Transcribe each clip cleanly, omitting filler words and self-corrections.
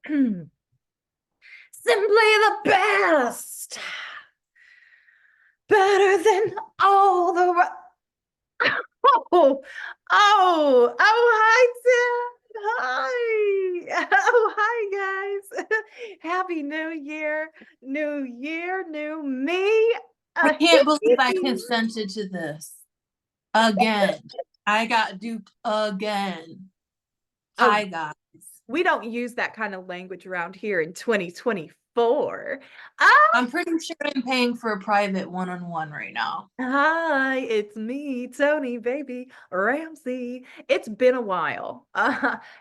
Simply the best. Better than all the Oh, hi, Tim. Hi. Oh, hi, guys. Happy New Year. New Year, new me. I Uh, can't believe I consented to this again. I got duped again. oh, Hi, guys. we don't use that kind of language around here in 2024. Ah, I'm pretty sure I'm paying for a private one-on-one right now. hi, it's me, Toni Baby Ramsey. It's been a while.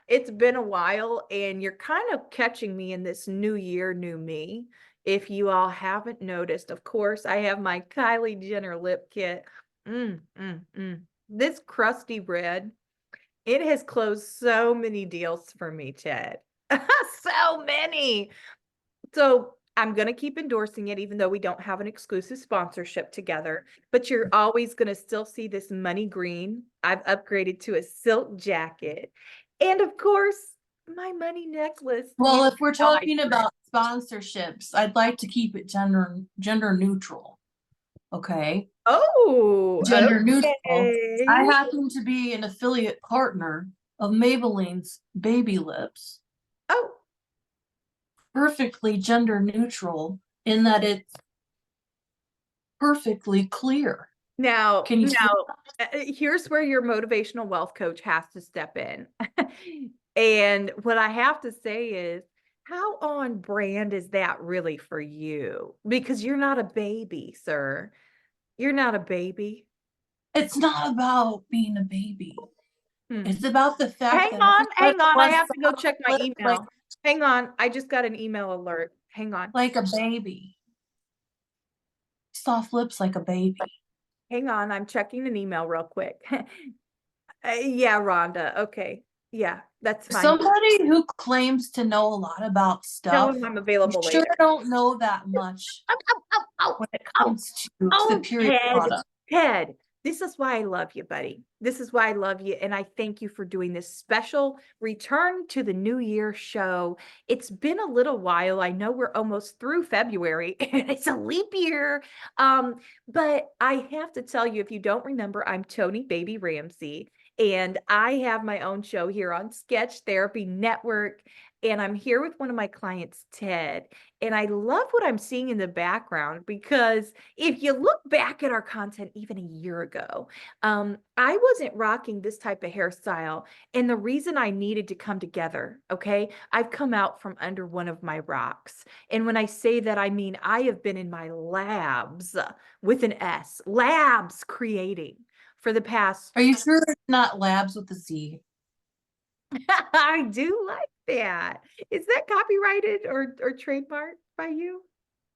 It's been a while, and you're kind of catching me in this new year, new me. If you all haven't noticed, of course, I have my Kylie Jenner lip kit. Mm, mm, mm. This crusty red, it has closed so many deals for me, Ted. So many. So I'm going to keep endorsing it, even though we don't have an exclusive sponsorship together. But you're always going to still see this money green. I've upgraded to a silk jacket. And of course, my money necklace. You Well, if we're know I talking about sponsorships, I'd like to keep it gender neutral. Okay. Oh, Gender neutral. I okay. happen to be an affiliate partner of Maybelline's Baby Lips. Oh, Perfectly gender neutral in that it's perfectly clear. now, Can you see? now, here's where your motivational wealth coach has to step in. And what I have to say is, how on brand is that really for you? Because you're not a baby, sir. You're not a baby. It's not about being a baby. Hmm. It's about the fact that everybody Hang on. I wants have to go soft check my lips email. Hang on. I just got an email alert. Hang on. like a baby. Soft lips like a baby. Hang on. I'm checking an email real quick. Yeah, Rhonda. Okay. Yeah, that's fine. Somebody who claims to know a lot about Tell stuff, him I'm you available sure later. don't know that much Oh, oh, oh, when it oh, comes to oh, superior Ted, product. Ted, this is why I love you, buddy. This is why I love you. And I thank you for doing this special return to the New Year show. It's been a little while. I know we're almost through February and it's a leap year. Um, but I have to tell you, if you don't remember, I'm Toni Baby Ramsey. And I have my own show here on Sketch Therapy Network. And I'm here with one of my clients, Ted. And I love what I'm seeing in the background because if you look back at our content even a year ago, I wasn't rocking this type of hairstyle. And the reason I needed to come together, okay, I've come out from under one of my rocks. And when I say that, I mean I have been in my labs with an S, labs creating for the past. Are you sure it's not labs with a Z? I do like that. Is that copyrighted or trademarked by you?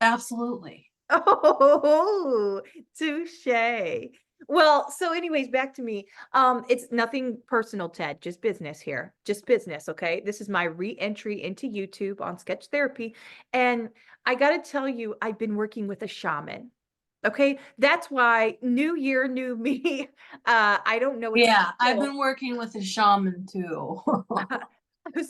Absolutely. Oh, touche. Well, so anyways, back to me. It's nothing personal, Ted, just business here. Just business, okay? This is my re-entry into YouTube on Sketch Therapy. And I gotta tell you, I've been working with a shaman. Okay, that's why new year, new me. I don't know if you Yeah, I've feel. been working with a shaman too.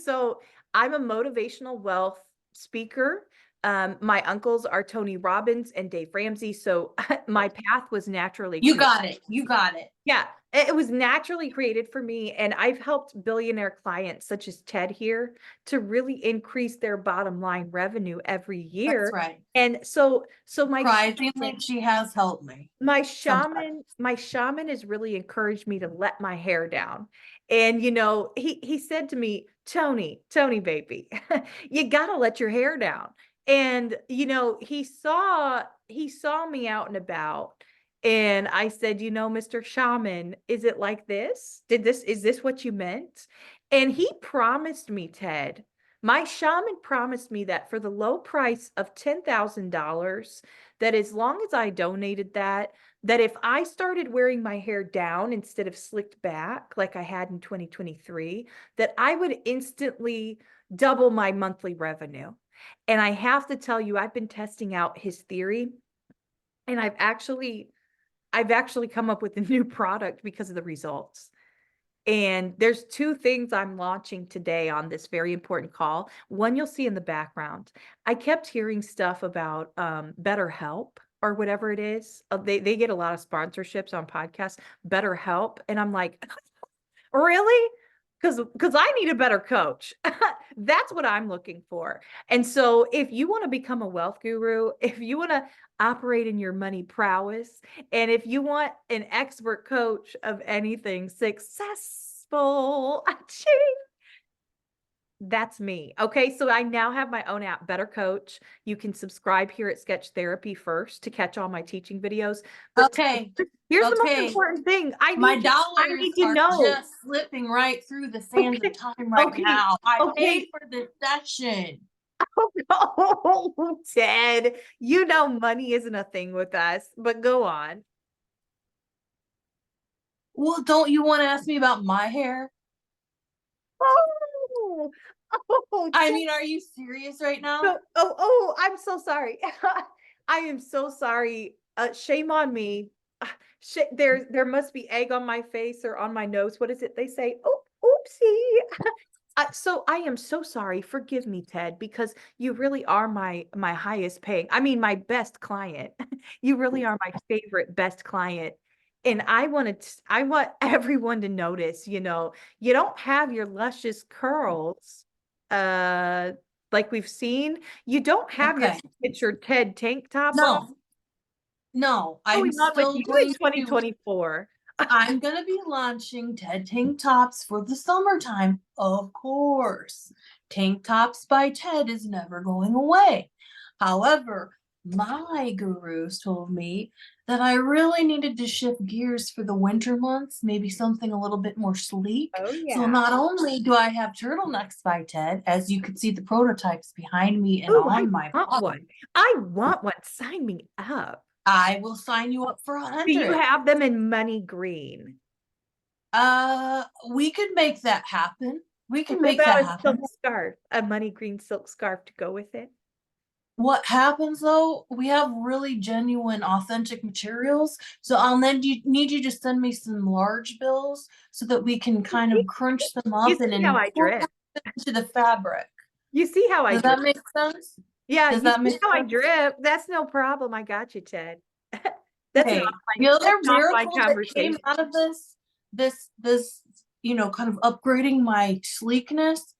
So I'm a motivational wealth speaker. My uncles are Tony Robbins and Dave Ramsey. So my path was naturally You created. got it. You got it. Yeah, it was naturally created for me. And I've helped billionaire clients such as Ted here to really increase their bottom line revenue every That's year. right. And so Surprisingly, she has helped me sometimes. my shaman has really encouraged me to let my hair down. And you know, he said to me, Toni baby, you got to let your hair down. And you know, he saw me out and about, and I said, you know, Mr. Shaman, is it like this? Is this what you meant? And he promised me, Ted, my shaman promised me that for the low price of $10,000, that as long as I donated that, that if I started wearing my hair down instead of slicked back like I had in 2023, that I would instantly double my monthly revenue. And I have to tell you, I've been testing out his theory, and I've actually come up with a new product because of the results. And there's two things I'm launching today on this very important call. One you'll see in the background. I kept hearing stuff about BetterHelp or whatever it is. They get a lot of sponsorships on podcasts, BetterHelp, and I'm like, really? Because I need a better coach. That's what I'm looking for. And so if you want to become a wealth guru, if you want to operate in your money prowess, and if you want an expert coach of anything successful, that's me. Okay. So I now have my own app, Better Coach. You can subscribe here at Sketch Therapy first to catch all my teaching videos. But Okay. here's the most Okay. important thing. My I dollars need to are know. just slipping right through the sands Okay. of time right Okay. now. I paid Okay. for this session. Oh, Ted, you know money isn't a thing with us, but go on. Well, don't you want to ask me about my hair? Oh, oh, I Ted. mean, are you serious right now? I'm so sorry. I am so sorry. Shame on me. There must be egg on my face or on my nose. What is it they say? Oh, oopsie. So I am so sorry. Forgive me, Ted, because you really are my highest paying. I mean, my best client. You really are my favorite best client. And I want everyone to notice, you don't have your luscious curls, uh, like we've seen. You don't have your Okay. signature Ted tank top on. No, no, What's going on with you in to 2024? I'm gonna be launching TED tank tops for the summertime, of course. Tank Tops by TED is never going away. However, my gurus told me that I really needed to shift gears for the winter months, maybe something a little bit more sleek. Oh So yeah. not only do I have turtlenecks by TED, as you can see the prototypes behind me and Oh, I on my want blog, one. I want one. Sign me up. I will sign you up for Do you 100. have them in money green? We could make that happen. We can What make about that a silk happen. scarf, a money green silk scarf to go with it? What happens though, we have really genuine, authentic materials. So I'll need you to send me some large bills so that we can kind of crunch them You up and see how I incorporate drip. them into the fabric. You see how I Does drip. that make sense? Yeah, Does you that see make how I sense? drip. That's no problem. I got you, Ted. That's an Okay. The that's other an offline miracle that came conversation. out of this, kind of upgrading my sleekness,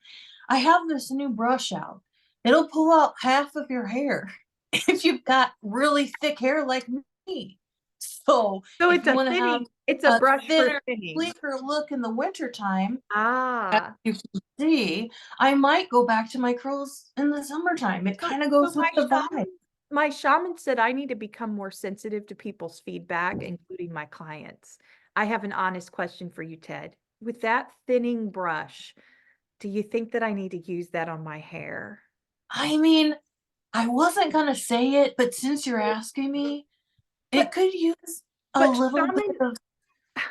I have this new brush out. It'll pull out half of your hair if you've got really thick hair like me. So So if it's you a want to have thinning. It's a a brush for thinner, thinning. sleeker look in the wintertime, as Ah. you can see, I might go back to my curls in the summertime. It So, kind of so goes with the vibe. my shaman said I need to become more sensitive to people's feedback, including my clients. I have an honest question for you, Ted. With that thinning brush, do you think that I need to use that on my hair? I mean, I wasn't gonna say it, but since you're asking me, it But could use a but little bit of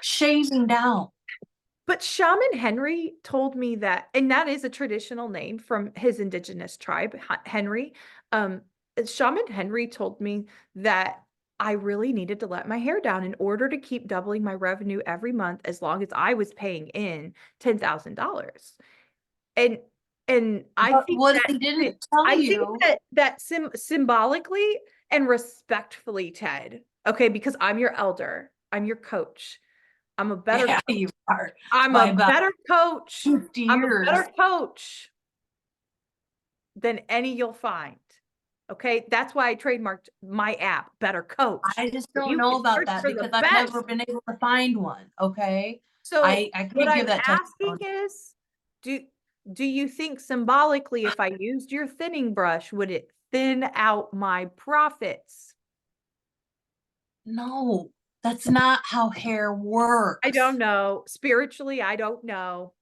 shaving down. Shaman Henry told me that, and that is a traditional name from his indigenous tribe, Henry. Um, Shaman Henry told me that I really needed to let my hair down in order to keep doubling my revenue every month as long as I was paying in $10,000. And I But think what that he didn't tell I think you, that symbolically and respectfully, Ted, okay, because I'm your elder, I'm your coach. I'm a better yeah, coach. you are I'm by a about better coach. 50 I'm a years. better coach than any you'll find. Okay, that's why I trademarked my app, Better Coach. I just So don't you know can about search that for the because I've best. never been able to find one. Okay. So I what can't give I'm that asking testimony. is, do do you think symbolically, if I used your thinning brush, would it thin out my profits? No, that's not how hair I don't works. know. Spiritually, I don't know.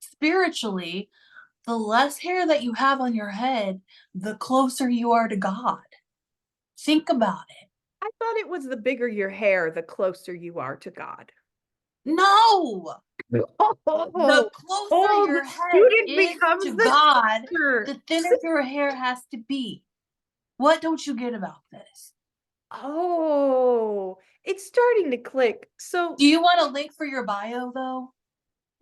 Spiritually, the less hair that you have on your head, the closer you are to God. Think about it. I thought it was the bigger your hair, the closer you are to God. No, the Oh, closer oh, the your head student is becomes to the God, teacher. the thinner your hair has to be. What don't you get about this? Oh, It's starting to click. So Do you want a link for your bio though?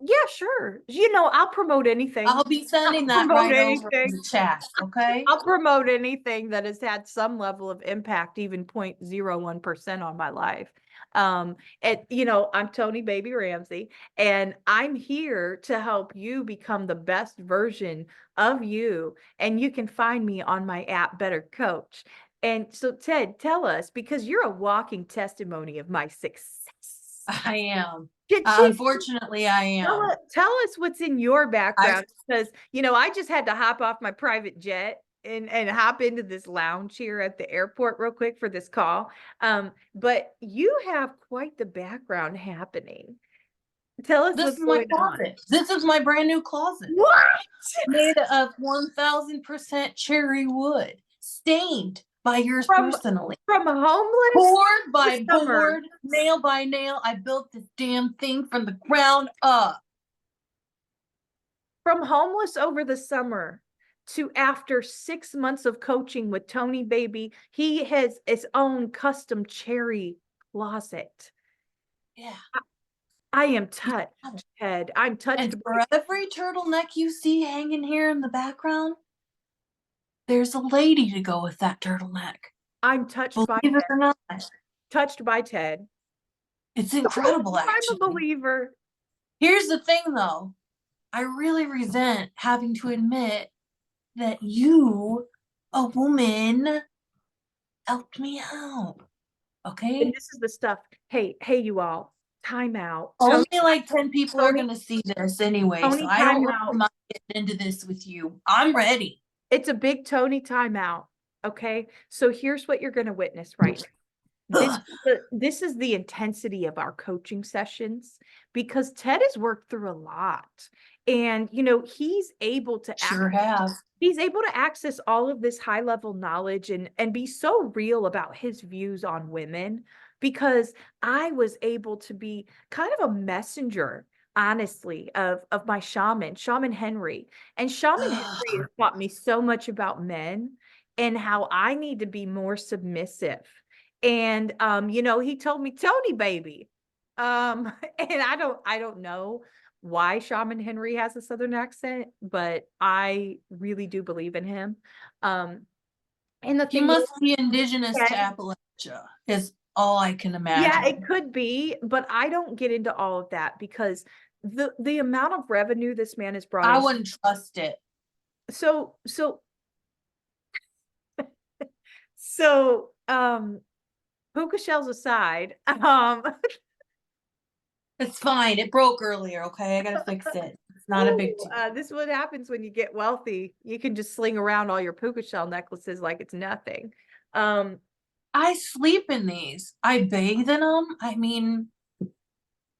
yeah, sure. I'll promote anything. I'll be sending I'll that promote right over in anything. the chat, okay? I'll promote anything that has had some level of impact, even 0.01% on my life. I'm Toni Baby Ramsey, and I'm here to help you become the best version of you. And you can find me on my app, Better Coach. And so, Ted, tell us, because you're a walking testimony of my success. I am. Cha-ching! Unfortunately, I am. Tell us what's in your I background, because I just had to hop off my private jet and hop into this lounge here at the airport real quick for this call. But you have quite the background happening. Tell us This what's is my going on. closet. This is my brand new closet. What? Made of 1000% cherry wood, stained by yours From personally. from homeless Board by to summer. board, nail by nail, I built this damn thing from the ground up. From homeless over the summer to after 6 months of coaching with Toni Baby, he has his own custom cherry closet. Yeah. I am touched, Ted. I'm touched And by for every turtleneck you see hanging here in the background, there's a lady to go with that turtleneck. I'm touched by Believe it Ted. or not, Touched by Ted. it's incredible, I'm a actually. believer. Here's the thing, though. I really resent having to admit that you, a woman, helped me out. And Okay? this is the stuff. Hey, you all. Time out. Only like 10 people are Toni, going to see this anyway, so Toni, I time don't really out. mind getting into this with you. I'm ready. It's a big Toni timeout. Okay. So here's what you're going to witness right now. This is the intensity of our coaching sessions, because Ted has worked through a lot, and he's able to Sure have. access all of this high level knowledge and be so real about his views on women, because I was able to be kind of a messenger, honestly, of my shaman Henry. And shaman Henry has taught me so much about men and how I need to be more submissive. And he told me, Toni Baby. And I don't know why Shaman Henry has a Southern accent, but I really do believe in him. Um, and the He thing must be indigenous is, to Appalachia, is all I can yeah, imagine. it could be, but I don't get into all of that, because the amount of revenue this man has brought I in. wouldn't trust it. So so puka shells aside, It's fine. It broke earlier, okay? I gotta fix it. It's not a big deal. This is what happens when you get wealthy. You can just sling around all your puka shell necklaces like it's nothing. I sleep in these. I bathe in them. I mean,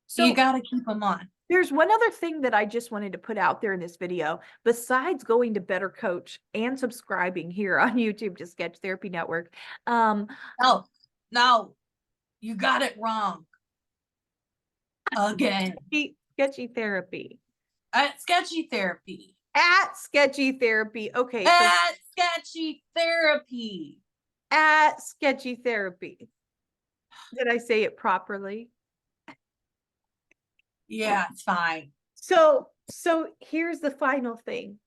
So you gotta keep them on. there's one other thing that I just wanted to put out there in this video, besides going to Better Coach and subscribing here on YouTube to Sketch Therapy Network. No, you got it wrong. Again. Sketchy Therapy. At Sketchy Therapy. At Sketchy Therapy. Okay. At Sketchy Therapy. At Sketchy Therapy. Did I say it properly? Yeah, it's fine. So here's the final thing.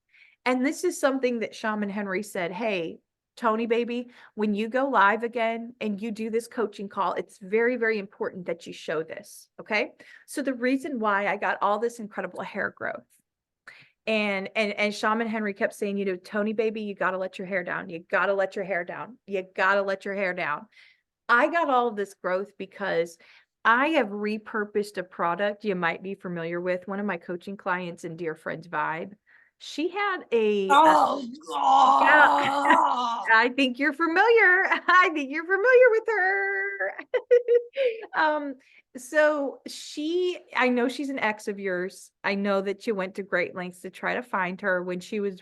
And this is something that Shaman Henry said, hey, Toni Baby, when you go live again and you do this coaching call, it's very, very important that you show this. Okay. So the reason why I got all this incredible hair growth, and Shaman Henry kept saying, Toni Baby, you got to let your hair down. You got to let your hair down. You got to let your hair down. I got all of this growth because I have repurposed a product you might be familiar with. One of my coaching clients and dear friends, Vibe, she had Oh, yeah, God. I think you're familiar. I think you're familiar with her. So I know she's an ex of yours. I know that you went to great lengths to try to find her when she was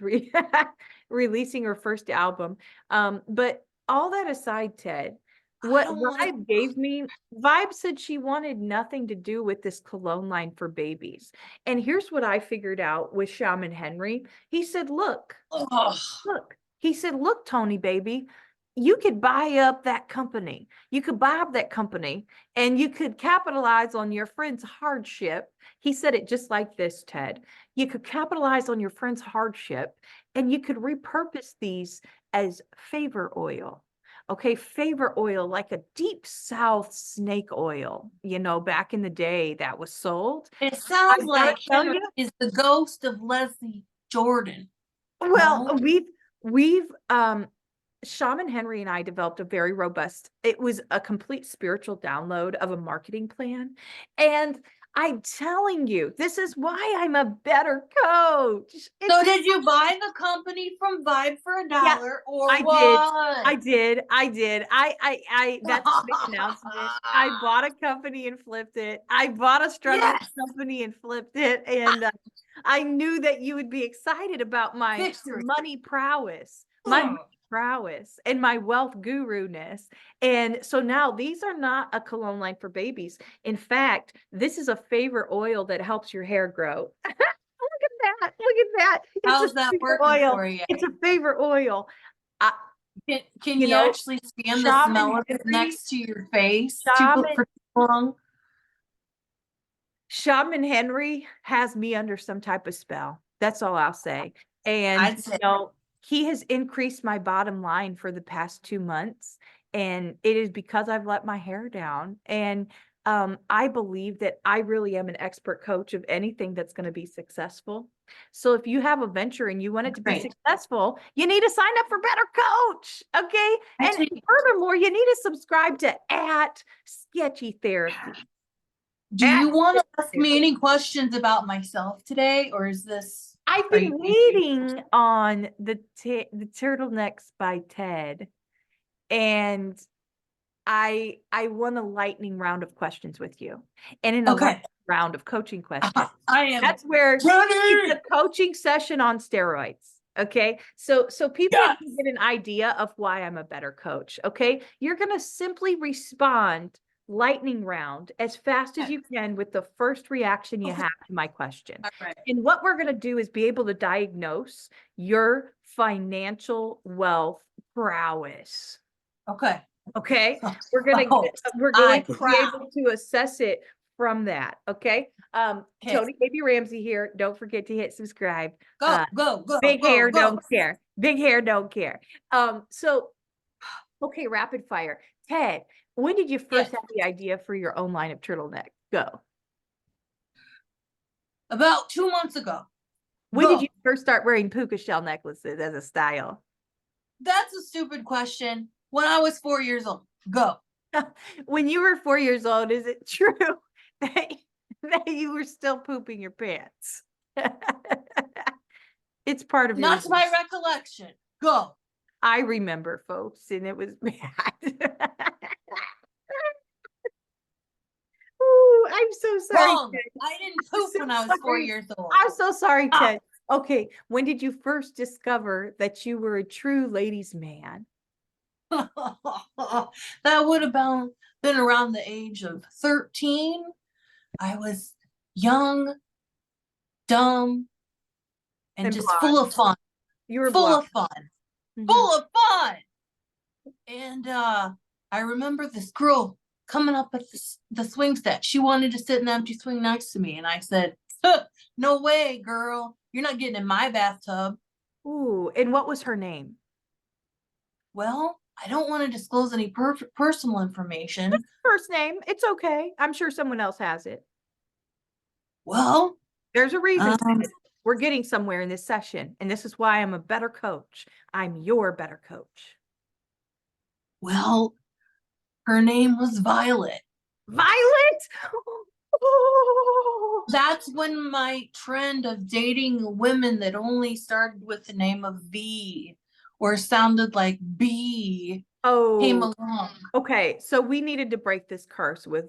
releasing her first album. But all that aside, Ted, what Vibe said she wanted nothing to do with this cologne line for babies. And here's what I figured out with Shaman Henry. He said, look, he said, look, Toni Baby, you could buy up that company. You could buy up that company and you could capitalize on your friend's hardship. He said it just like this, Ted. You could capitalize on your friend's hardship and you could repurpose these as favor oil. Okay, favor oil, like a deep south snake oil, back in the day that was sold. It I sounds gotta like tell Henry you, is the ghost of Leslie Jordan. well, No? we've Shaman Henry and I developed a very robust, it was a complete spiritual download of a marketing plan. And I'm telling you, this is why I'm a better coach. So did you buy the company from Vibe for a Yeah, dollar or I did. what? That's a big announcement. I bought a company and flipped it. I bought a struggling Yes, company and flipped it. And I knew that you would be excited about my victory. money prowess, and my wealth guru-ness. And so now these are not a cologne line for babies. In fact, this is a favor oil that helps your hair grow. Look at that. Look at that. It's a How's that favor working oil. for you? It's a favor oil. I, Can you you know, actually stand the Shaman smell of it Henry, next to your face Shaman, for too long? Shaman Henry has me under some type of spell. That's all I'll say. And, I'd say, he has increased my bottom line for the past 2 months. And it is because I've let my hair down. And I believe that I really am an expert coach of anything that's going to be successful. So if you have a venture and you want it to be great. successful, you need to sign up for Better Coach. Okay. And furthermore, you need to subscribe to @Sketchy Therapy. Do you want to ask me any questions about myself today, or is this? I've Are been you? waiting on the turtlenecks by Ted, and I want a lightning round of questions with you, and in a Okay. lightning round of coaching questions. I am. That's where it's ready. a coaching session on steroids. Okay, so people Yes. can get an idea of why I'm a better coach. Okay, you're gonna simply respond lightning round as fast as you can with the first reaction you have to my question. All right. And what we're gonna do is be able to diagnose your financial wealth prowess. Okay. Okay, we're going to be able to assess it from that. Okay. Okay. Toni Baby Ramsey here. Don't forget to hit subscribe. Go, go, Big hair, go. don't care. Big hair, don't care. So okay, rapid fire. Ted, when did you first have the idea for your own line of turtleneck? Go. About 2 months ago. When did you first start wearing puka shell necklaces as a style? That's a stupid question. When I was 4 years old. Go. When you were 4 years old, is it true that you were still pooping your pants? It's part of your Not to my recollection. Go. I remember, folks, and it was bad. Ooh, I'm so sorry. Wrong. Ted. I didn't poop so when I was 4 sorry. years old. I'm so sorry, Ted. Okay, when did you first discover that you were a true ladies' man? That would have been around the age of 13. I was young, dumb, and just blonde. full of fun. You were full blonde. of fun. Mhm. Full of fun. And I remember this girl coming up at the swing set. She wanted to sit in the empty swing next to me. And I said, no way, girl. You're not getting in my bathtub. Ooh, and what was her name? Well, I don't want to disclose any personal information. First name. It's okay. I'm sure someone else has it. Well, there's a reason we're getting somewhere in this session. And this is why I'm a better coach. I'm your better coach. Well, her name was Violet. Violet? That's when my trend of dating women that only started with the name of V or sounded like B came along. Okay, so we needed to break this curse with,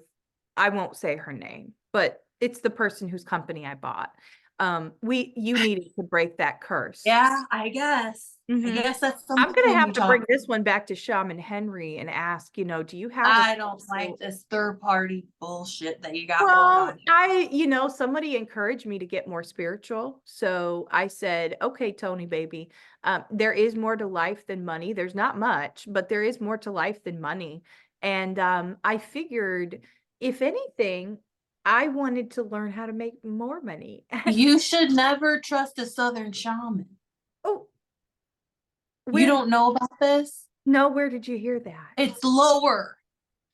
I won't say her name, but it's the person whose company I bought. You needed to break that curse. Yeah, I guess. I Mhm. guess that's I'm something gonna when have you to bring talk. this one back to Shaman Henry and ask, do you have a I don't like special. this third party bullshit that you got going Well, on here. somebody encouraged me to get more spiritual. So I said, okay, Tony baby, there is more to life than money. There's not much, but there is more to life than money. And I figured, if anything, I wanted to learn how to make more money. You should never trust a Southern shaman. Oh, You where did don't know about this? no, where did you hear that? It's lore.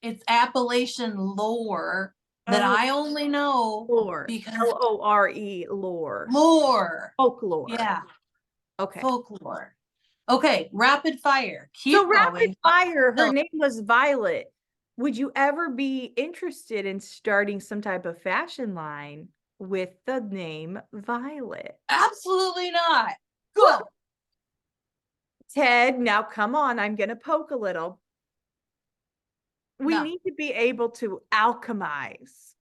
It's Appalachian lore that Oh, I only know lore. because Lore, lore. lore. Folklore. Yeah, Okay. folklore. Okay, rapid fire. So Keep rapid going. fire, her name was Violet. Would you ever be interested in starting some type of fashion line with the name Violet? Absolutely not. Woo! Go. Ted, now come on, I'm gonna poke a little. We No. need to be able to alchemize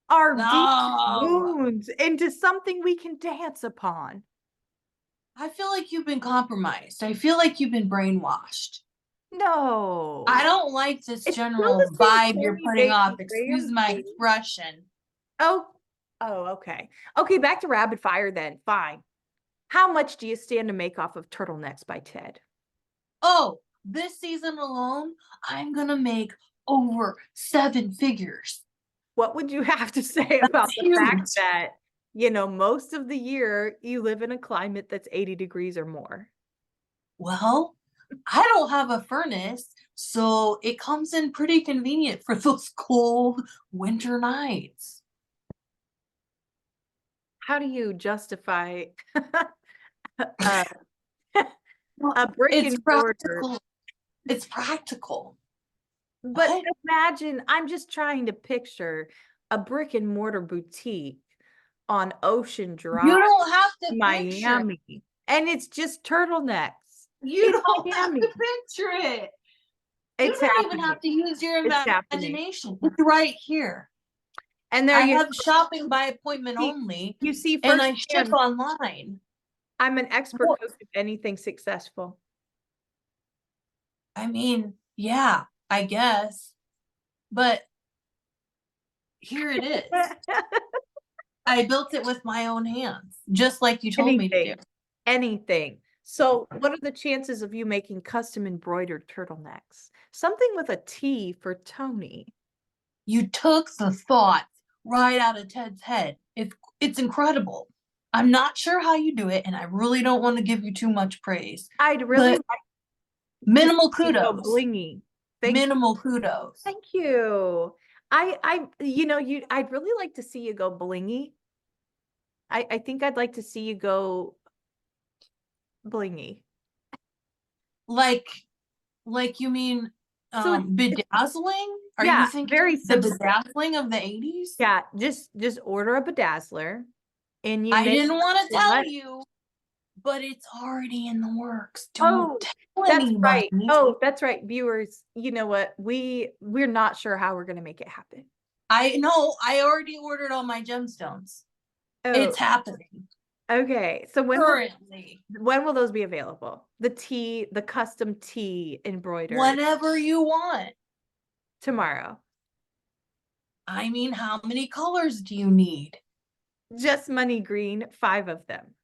our deep No. wounds into something we can dance upon. I feel like you've been compromised. I feel like you've been brainwashed. I No. don't like this It's still the general same vibe you're Tony putting off. Baby Excuse my Ramsey. expression. Oh, oh, okay. Okay, back to rapid fire then. Fine. How much do you stand to make off of Turtlenecks by Ted? Oh, this season alone, I'm gonna make over 7 figures. What would you have to say about It's the fact huge. that, most of the year you live in a climate that's 80 degrees or more? Well, I don't have a furnace, so it comes in pretty convenient for those cold winter nights. How do you justify uh, Well, a brick it's and mortar? practical. It's practical. But What? imagine, I'm just trying to picture a brick and mortar boutique on Ocean You Drive, don't have to picture it. Miami, and it's just turtlenecks You in don't have Miami. to picture it. You It's don't even happening. have to use your It's happening. imagination. It's right here. And there I you have shopping by appointment see, only, you see and I ship firsthand, online. I'm an expert Well, coach of anything successful. I mean, yeah, I guess, but here it is. I built it with my own hands, just like you told me to do. Anything, anything. So, what are the chances of you making custom embroidered turtlenecks? Something with a T for Tony. You took the thoughts right out of Ted's head. It's incredible. I'm not sure how you do it, and I really don't want to give you too much praise, I'd really but like to see minimal you go kudos. blingy. Thank Minimal kudos. thank you. I'd really like to see you go blingy. I think I'd like to see you go blingy. Like, like you mean So it's bedazzling? Are you yeah, thinking very the simple. bedazzling of the 80s? Yeah, just order a bedazzler and you I make didn't want to tell what? you, but it's already in the works. Don't Oh, tell that's right. anybody. Oh, that's right, viewers. You know what? We're not sure how we're gonna make it happen. I know, I already ordered all my gemstones. Oh, It's happening okay. So currently. when will those be available? The custom tee embroidered Whenever you want. tomorrow. I mean, how many colors do you need? Just money green, 5 of them.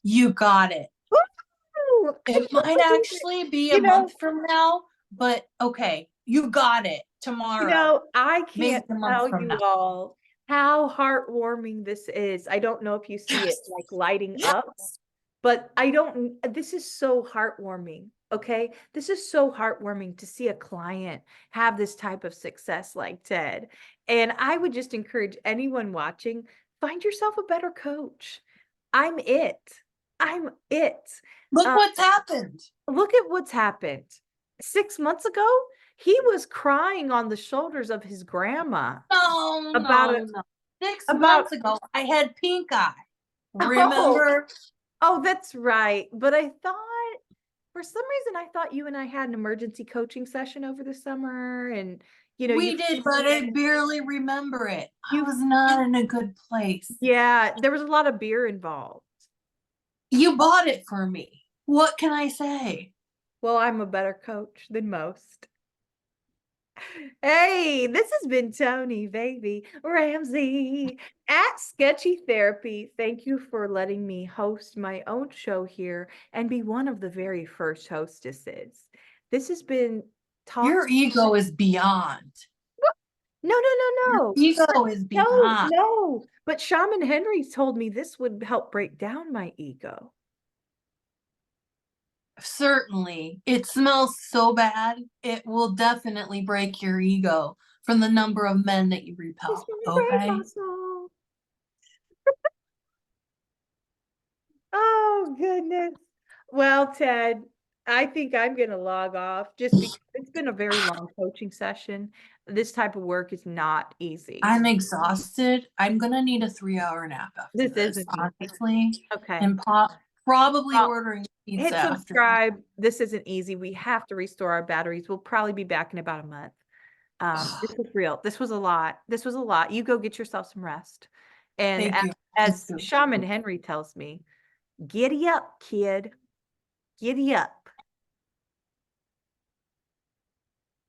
You got it. Woo! I It can't might believe it. actually be a You know, month from now, but okay, you got it tomorrow. I Maybe can't a month tell from you now. all how heartwarming this is. I don't know if you see it Yes. like lighting up, Yes. but this is so heartwarming. Okay. This is so heartwarming to see a client have this type of success like Ted. And I would just encourage anyone watching, find yourself a better coach. I'm it. I'm it. Look Um, what's happened. Look at what's happened. 6 months ago, he was crying on the shoulders of his grandma No, about no, it, no. Six about, months ago, I had pink eye. oh, Remember? oh, that's right. But I thought, for some reason, I thought you and I had an emergency coaching session over the summer, and We did, but I barely remember it. I you, was not in a good place. yeah, there was a lot of beer involved. You bought it for me. What can I say? Well, I'm a better coach than most. Hey, this has been Tony Baby Ramsey at Sketchy Therapy. Thank you for letting me host my own show here and be one of the very first hostesses. This has been Your Talks. ego is beyond. No, no, no, Your no. ego is No, beyond. no. But Shaman Henry told me this would help break down my ego. Certainly, it smells so bad, it will definitely break your ego from the number of men that you It's repel. gonna break my Okay? soul. Oh, goodness. Well, Ted, I think I'm going to log off just because it's been a very long coaching session. This type of work is not easy. I'm exhausted. I'm gonna need a 3-hour nap after This this, isn't easy. honestly, Okay. and probably Well, ordering pizza hit after that. subscribe. This isn't easy. We have to restore our batteries. We'll probably be back in about a month. This was real. This was a lot. This was a lot. You go get yourself some rest. And Thank you. Thank as you. Shaman Henry tells me, giddy up, kid. Giddy up.